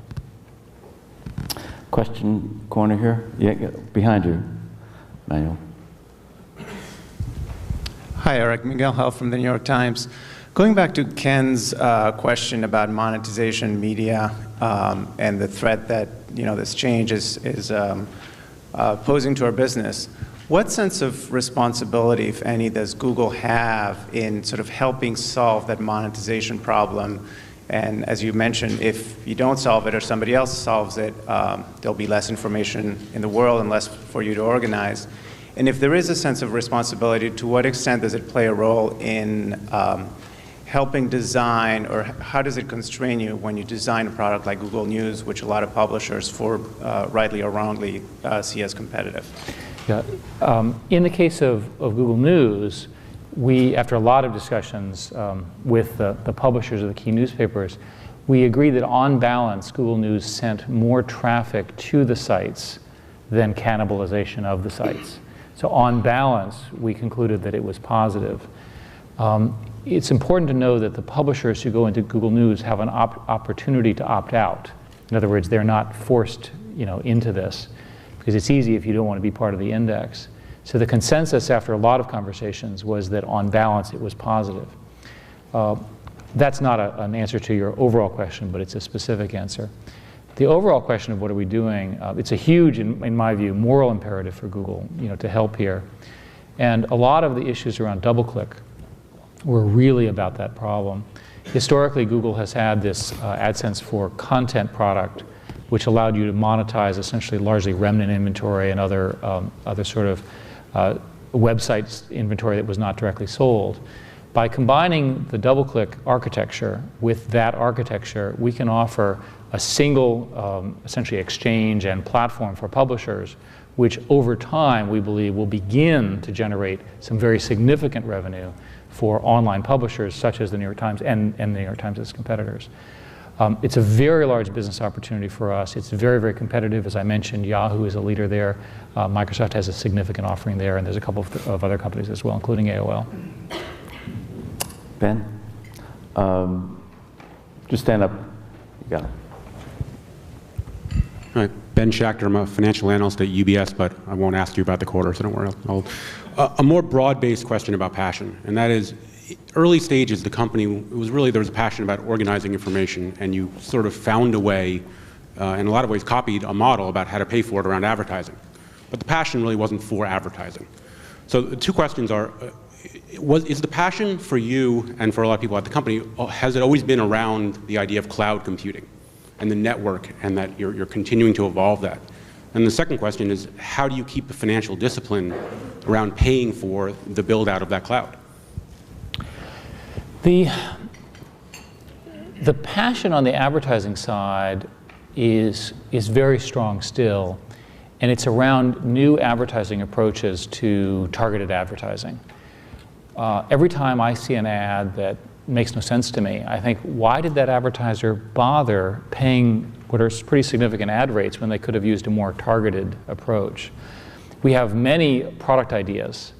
Question, corner here. Yeah, behind you, Manuel. Hi, Eric. Miguel Hell from the New York Times. Going back to Ken's question about monetization media and the threat that this change is posing to our business, what sense of responsibility, if any, does Google have in sort of helping solve that monetization problem? And as you mentioned, if you don't solve it or somebody else solves it, there'll be less information in the world and less for you to organize. And if there is a sense of responsibility, to what extent does it play a role in helping design, or how does it constrain you when you design a product like Google News, which a lot of publishers, rightly or wrongly, see as competitive? Yeah. In the case of Google News, we, after a lot of discussions with the publishers of the key newspapers, we agreed that on balance, Google News sent more traffic to the sites than cannibalization of the sites. So on balance, we concluded that it was positive. It's important to know that the publishers who go into Google News have an opportunity to opt out. In other words, they're not forced into this, because it's easy if you don't want to be part of the index. So the consensus after a lot of conversations was that on balance it was positive. That's not an answer to your overall question, but it's a specific answer. The overall question of what are we doing, it's a huge, in my view, moral imperative for Google to help here. And a lot of the issues around DoubleClick were really about that problem. Historically, Google has had this AdSense for content product, which allowed you to monetize essentially largely remnant inventory and other sort of website inventory that was not directly sold. By combining the DoubleClick architecture with that architecture, we can offer a single essentially exchange and platform for publishers, which over time we believe will begin to generate some very significant revenue for online publishers such as the New York Times and the New York Times' its competitors. It's a very large business opportunity for us. It's very, very competitive. As I mentioned, Yahoo is a leader there. Microsoft has a significant offering there, and there's a couple of other companies as well, including AOL. Ben? Just stand up. You got it. All right. Ben Schachter. I'm a financial analyst at UBS, but I won't ask you about the quarter, so don't worry. A more broad-based question about passion, and that is, early stages, the company, there was a passion about organizing information, and you sort of found a way, in a lot of ways copied a model about how to pay for it around advertising. But the passion really wasn't for advertising. So the two questions are, is the passion for you and for a lot of people at the company, has it always been around the idea of cloud computing? and the network, and that you're continuing to evolve that. And the second question is, how do you keep the financial discipline around paying for the build out of that cloud? The passion on the advertising side is very strong still, and it's around new advertising approaches to targeted advertising. Every time I see an ad that makes no sense to me, I think, why did that advertiser bother paying what are pretty significant ad rates when they could have used a more targeted approach? We have many product ideas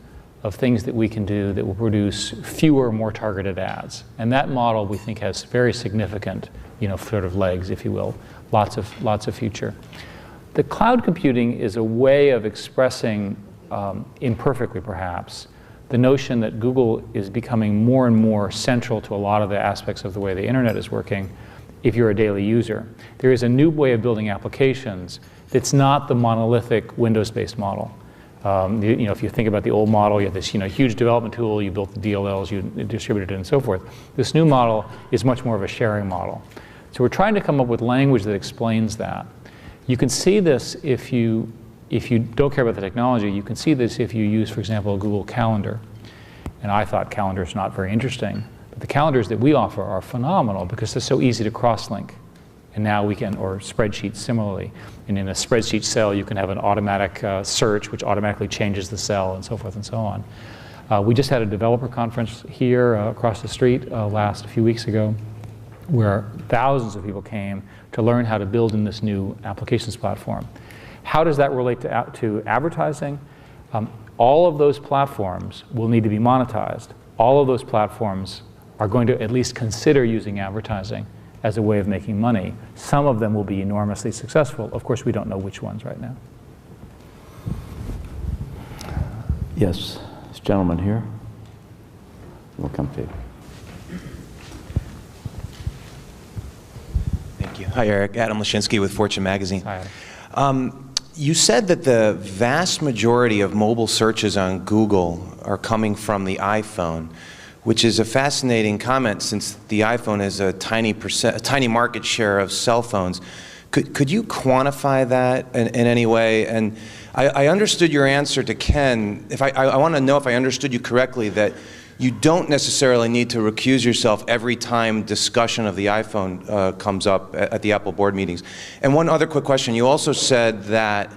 of things that we can do that will produce fewer, more targeted ads. And that model, we think, has very significant, sort of legs, if you will, lots of future. The cloud computing is a way of expressing, imperfectly perhaps, the notion that Google is becoming more and more central to a lot of the aspects of the way the internet is working if you're a daily user. There is a new way of building applications that's not the monolithic Windows-based model. If you think about the old model, you have this huge development tool, you built the DLLs, you distributed it, and so forth. This new model is much more of a sharing model. So we're trying to come up with language that explains that. You can see this if you don't care about the technology. You can see this if you use, for example, a Google Calendar. And I thought calendars not very interesting. But the calendars that we offer are phenomenal because they're so easy to cross-link. And now we can, or spreadsheets similarly. And in a spreadsheet cell, you can have an automatic search, which automatically changes the cell, and so forth and so on. We just had a developer conference here across the street a few weeks ago, where thousands of people came to learn how to build in this new applications platform. How does that relate to advertising? All of those platforms will need to be monetized. All of those platforms are going to at least consider using advertising as a way of making money. Some of them will be enormously successful. Of course, we don't know which ones right now. Yes, this gentleman here. We'll come to you. Thank you. Hi, Eric. Adam Lashinsky with Fortune Magazine. Hi, Adam. You said that the vast majority of mobile searches on Google are coming from the iPhone, which is a fascinating comment since the iPhone has a tiny market share of cell phones. Could you quantify that in any way? And I understood your answer to Ken. I want to know if I understood you correctly, that you don't necessarily need to recuse yourself every time discussion of the iPhone comes up at the Apple board meetings. And one other quick question. You also said that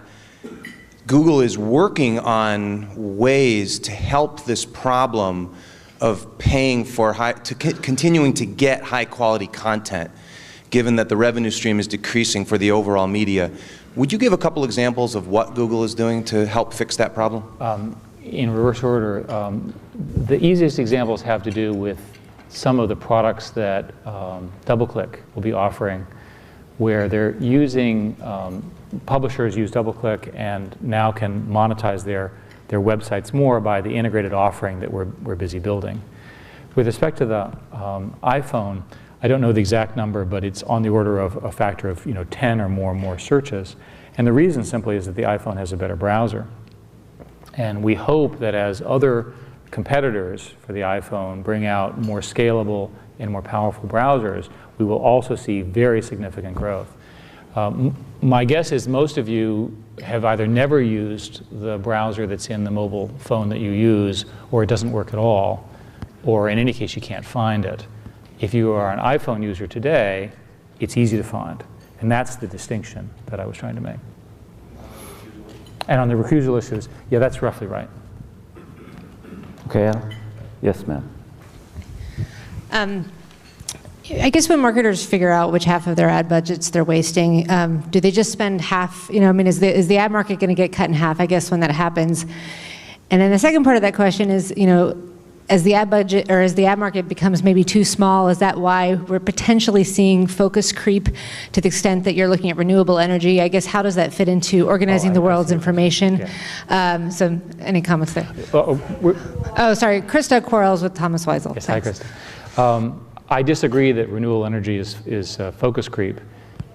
Google is working on ways to help this problem of paying for continuing to get high quality content, given that the revenue stream is decreasing for the overall media. Would you give a couple examples of what Google is doing to help fix that problem? In reverse order, the easiest examples have to do with some of the products that DoubleClick will be offering, where they're using, publishers use DoubleClick and now can monetize their websites more by the integrated offering that we're busy building. With respect to the iPhone, I don't know the exact number, but it's on the order of a factor of 10 or more searches. And the reason simply is that the iPhone has a better browser. And we hope that as other competitors for the iPhone bring out more scalable and more powerful browsers, we will also see very significant growth. My guess is most of you have either never used the browser that's in the mobile phone that you use, or it doesn't work at all, or in any case you can't find it. If you are an iPhone user today, it's easy to find. And that's the distinction that I was trying to make. And on the recusal issues, yeah, that's roughly right. Okay, Adam? Yes, ma'am. I guess when marketers figure out which half of their ad budgets they're wasting, do they just spend half, is the ad market going to get cut in half, I guess, when that happens? And then the second part of that question is, as the ad budget, or as the ad market becomes maybe too small, is that why we're potentially seeing focus creep to the extent that you're looking at renewable energy? I guess, how does that fit into organizing the world's information? Yeah. So any comments there? Sorry, Krista Quarles with Thomas Weisel. Yes, hi, Krista. I disagree that renewable energy is focus creep.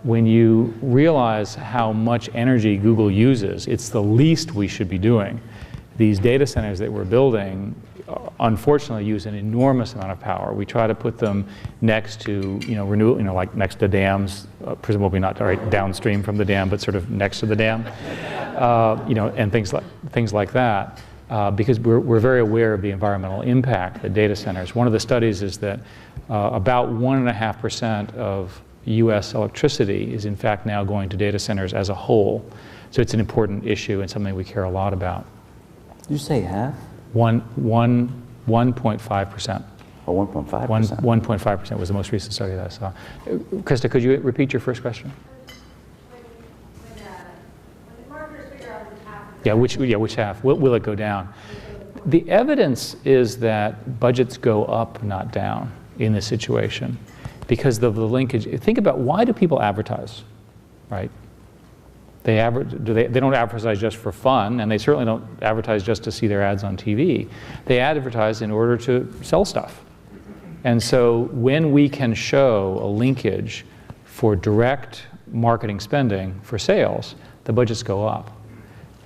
When you realize how much energy Google uses, it's the least we should be doing. These data centers that we're building unfortunately use an enormous amount of power. We try to put them next to, like next to dams, presumably not right downstream from the dam, but sort of next to the dam, and things like that, because we're very aware of the environmental impact of data centers. One of the studies is that about 1.5% of U.S. electricity is in fact now going to data centers as a whole. So it's an important issue and something we care a lot about. Did you say half? 1.5%. Oh, 1.5%. 1.5% was the most recent study that I saw. Krista, could you repeat your first question? Yeah, which half? Will it go down? The evidence is that budgets go up, not down, in this situation, because of the linkage. Think about, why do people advertise, right? They don't advertise just for fun, and they certainly don't advertise just to see their ads on TV. They advertise in order to sell stuff. And so when we can show a linkage for direct marketing spending for sales, the budgets go up.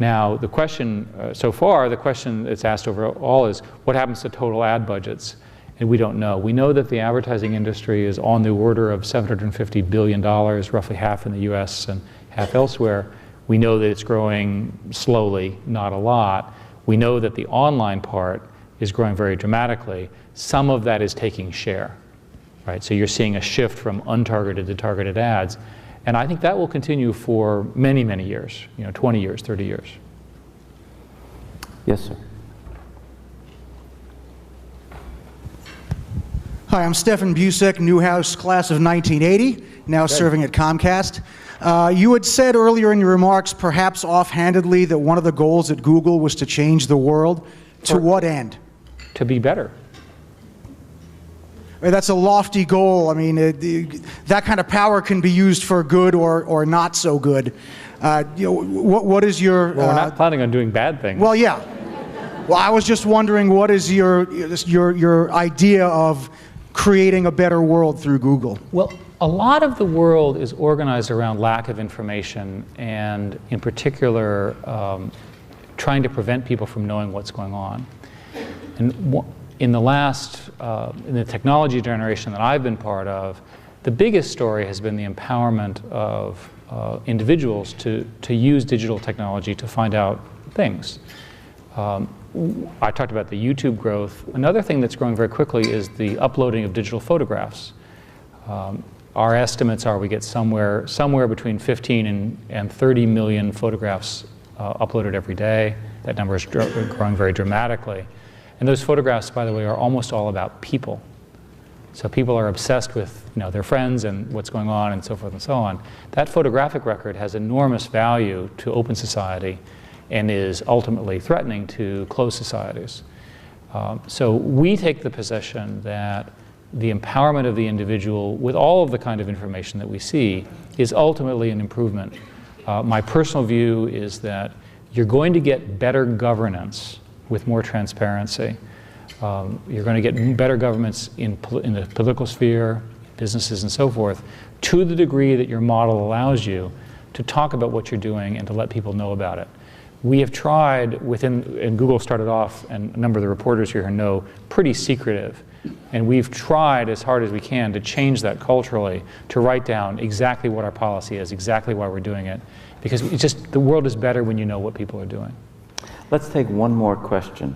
Now, the question, so far, the question that's asked overall is, what happens to total ad budgets? And we don't know. We know that the advertising industry is on the order of $750 billion, roughly half in the US and half elsewhere. We know that it's growing slowly, not a lot. We know that the online part is growing very dramatically. Some of that is taking share, right? So you're seeing a shift from untargeted to targeted ads. And I think that will continue for many, many years, 20 years, 30 years. Yes, sir. Hi, I'm Stefan Busek, Newhouse class of 1980, now serving at Comcast. You had said earlier in your remarks, perhaps offhandedly, that one of the goals at Google was to change the world. To what end? To be better. That's a lofty goal. I mean, that kind of power can be used for good or not so good. What is your... Well, we're not planning on doing bad things. Well, yeah. Well, I was just wondering, what is your idea of creating a better world through Google? Well, a lot of the world is organized around lack of information, and in particular, trying to prevent people from knowing what's going on. And in the technology generation that I've been part of, the biggest story has been the empowerment of individuals to use digital technology to find out things. I talked about the YouTube growth. Another thing that's growing very quickly is the uploading of digital photographs. Our estimates are we get somewhere between 15 and 30 million photographs uploaded every day. That number is growing very dramatically. And those photographs, by the way, are almost all about people. So people are obsessed with their friends and what's going on and so forth and so on. That photographic record has enormous value to open society and is ultimately threatening to closed societies. So we take the position that the empowerment of the individual with all of the kind of information that we see is ultimately an improvement. My personal view is that you're going to get better governance with more transparency. You're going to get better governments in the political sphere, businesses and so forth, to the degree that your model allows you to talk about what you're doing and to let people know about it. We have tried and Google started off, and a number of the reporters here know, pretty secretive. And we've tried as hard as we can to change that culturally, to write down exactly what our policy is, exactly why we're doing it. Because the world is better when you know what people are doing. Let's take one more question.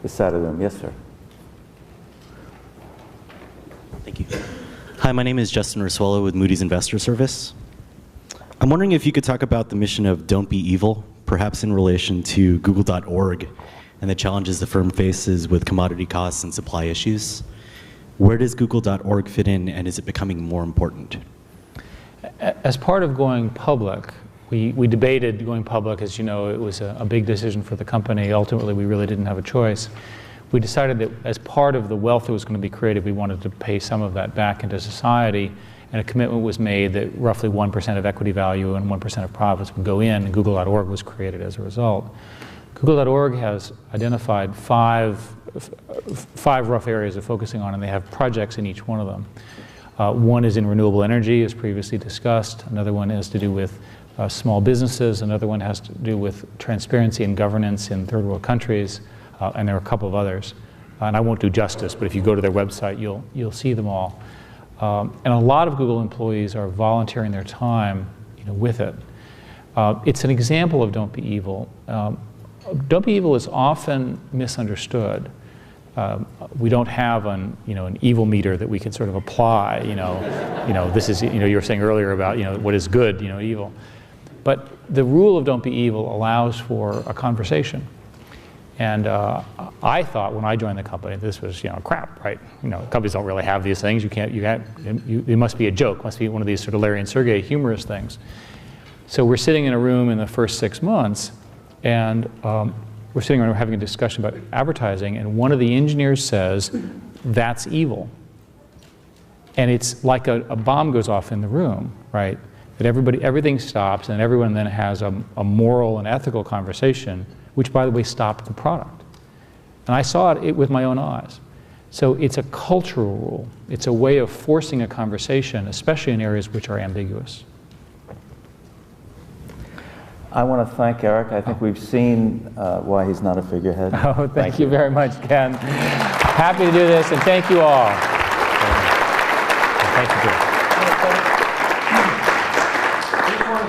This side of the room. Yes, sir. Thank you. Hi, my name is Justin Rasuelo with Moody's Investor Service. I'm wondering if you could talk about the mission of Don't Be Evil, perhaps in relation to Google.org and the challenges the firm faces with commodity costs and supply issues. Where does Google.org fit in, and is it becoming more important? As part of going public, we debated going public. As you know, it was a big decision for the company. Ultimately, we really didn't have a choice. We decided that as part of the wealth that was going to be created, we wanted to pay some of that back into society, and a commitment was made that roughly 1% of equity value and 1% of profits would go in, and Google.org was created as a result. Google.org has identified five rough areas of focusing on, and they have projects in each one of them. One is in renewable energy, as previously discussed. Another one has to do with small businesses. Another one has to do with transparency and governance in third world countries. and there are a couple of others. And I won't do justice, but if you go to their website, you'll see them all. And a lot of Google employees are volunteering their time, with it. It's an example of don't be evil. Don't be evil is often misunderstood. We don't have an evil meter that we can sort of apply. This is you were saying earlier about what is good, evil. But the rule of don't be evil allows for a conversation. And I thought when I joined the company, this was crap, right? Companies don't really have these things. It must be a joke. It must be one of these sort of Larry and Sergey humorous things. So we're sitting in a room in the first 6 months, and we're sitting around having a discussion about advertising, and one of the engineers says, "That's evil." And it's like a bomb goes off in the room, right? That everything stops, and everyone then has a moral and ethical conversation, which, by the way, stopped the product. And I saw it with my own eyes. So it's a cultural rule. It's a way of forcing a conversation, especially in areas which are ambiguous. I want to thank Eric. I think we've seen why he's not a figurehead. Oh, thank you very much, Ken. Happy to do this, and thank you all. Thank you, Jim.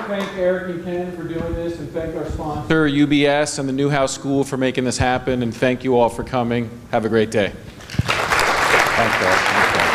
Thank Eric and Ken for doing this, and thank our sponsor, UBS, and the Newhouse School for making this happen, and thank you all for coming. Have a great day. Thanks, Eric.